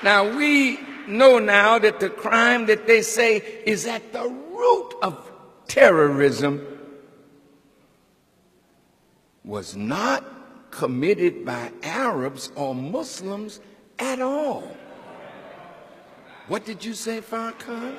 Now, we know now that the crime that they say is at the root of terrorism was not committed by Arabs or Muslims at all. What did you say, Farrakhan?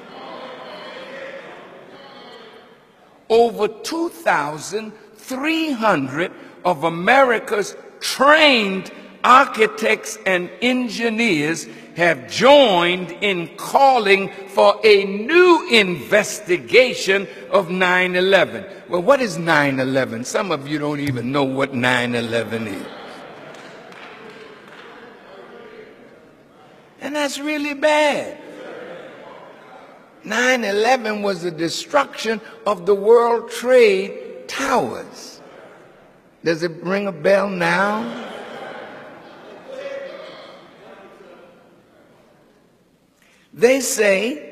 Over 2,300 of America's trained architects and engineers have joined in calling for a new investigation of 9/11. Well, what is 9/11? Some of you don't even know what 9/11 is. And that's really bad. 9/11 was the destruction of the World Trade Towers. Does it ring a bell now? They say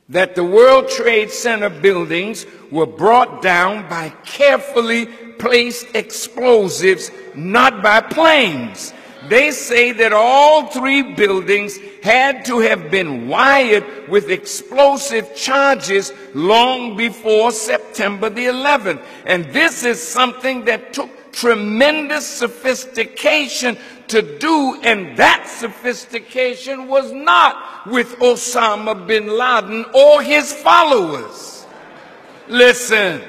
that the World Trade Center buildings were brought down by carefully placed explosives, not by planes. They say that all three buildings had to have been wired with explosive charges long before September the 11th. And this is something that took tremendous sophistication to do, and that sophistication was not with Osama bin Laden or his followers. Listen.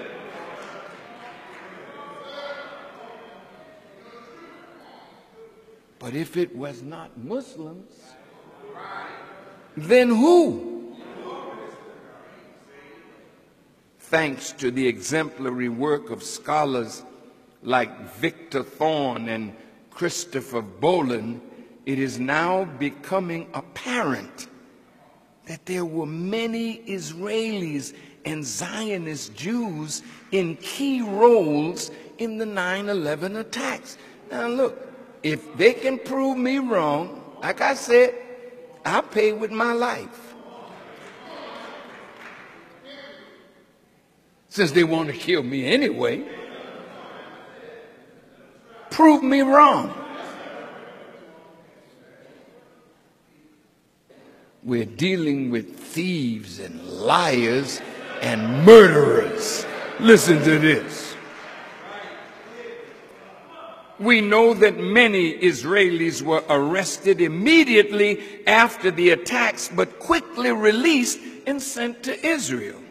But if it was not Muslims, then who? Thanks to the exemplary work of scholars like Victor Thorne and Christopher Boland, it is now becoming apparent that there were many Israelis and Zionist Jews in key roles in the 9/11 attacks. Now look, if they can prove me wrong, like I said, I'll pay with my life. Since they want to kill me anyway, prove me wrong. We're dealing with thieves and liars and murderers. Listen to this. We know that many Israelis were arrested immediately after the attacks, but quickly released and sent to Israel.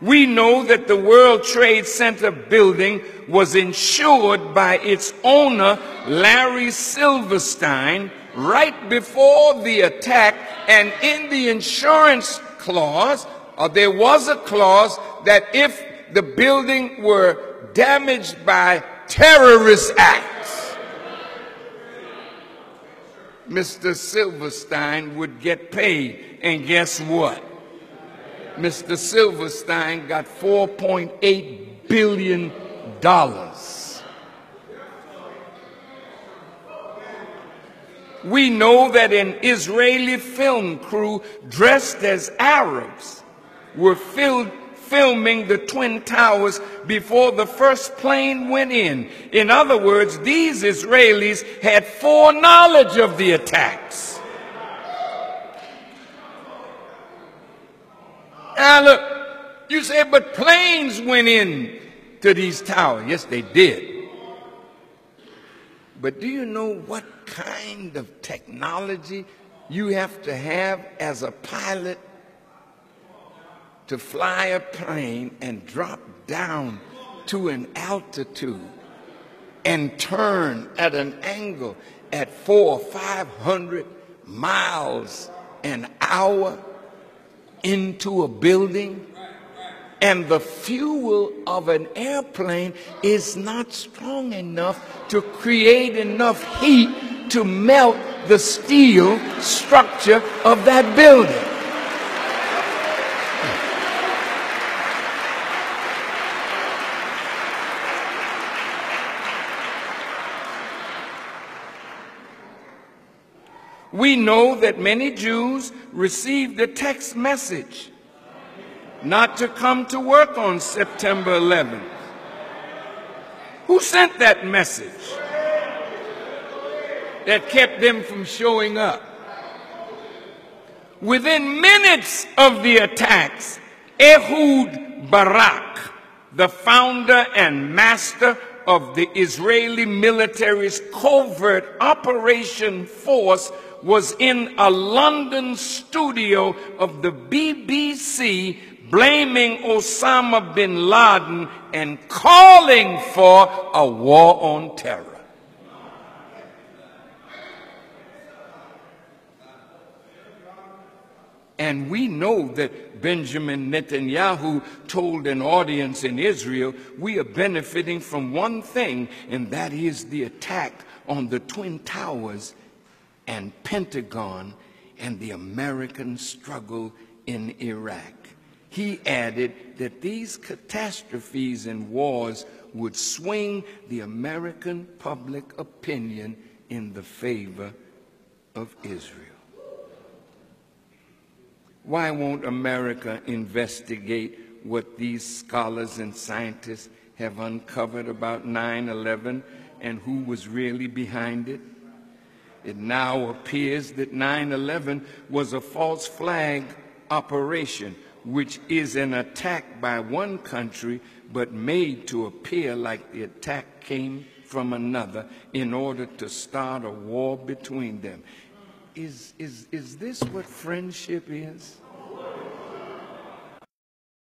We know that the World Trade Center building was insured by its owner, Larry Silverstein, right before the attack, and in the insurance clause, there was a clause that if the building were damaged by terrorist acts, Mr. Silverstein would get paid. And guess what? Mr. Silverstein got $4.8 billion. We know that an Israeli film crew dressed as Arabs were filming the Twin Towers before the first plane went in. In other words, these Israelis had foreknowledge of the attacks. Now look, you say, but planes went in to these towers. Yes, they did. But do you know what kind of technology you have to have as a pilot to fly a plane and drop down to an altitude and turn at an angle at 400 or 500 miles an hour into a building? And the fuel of an airplane is not strong enough to create enough heat to melt the steel structure of that building. We know that many Jews received a text message not to come to work on September 11th. Who sent that message? that kept them from showing up. Within minutes of the attacks, Ehud Barak, the founder and master of the Israeli military's covert operation force, was in a London studio of the BBC blaming Osama bin Laden and calling for a war on terror. And we know that Benjamin Netanyahu told an audience in Israel, we are benefiting from one thing, and that is the attack on the Twin Towers and Pentagon and the American struggle in Iraq. He added that these catastrophes and wars would swing the American public opinion in the favor of Israel. Why won't America investigate what these scholars and scientists have uncovered about 9/11 and who was really behind it? It now appears that 9/11 was a false flag operation, which is an attack by one country but made to appear like the attack came from another in order to start a war between them. Is this what friendship is?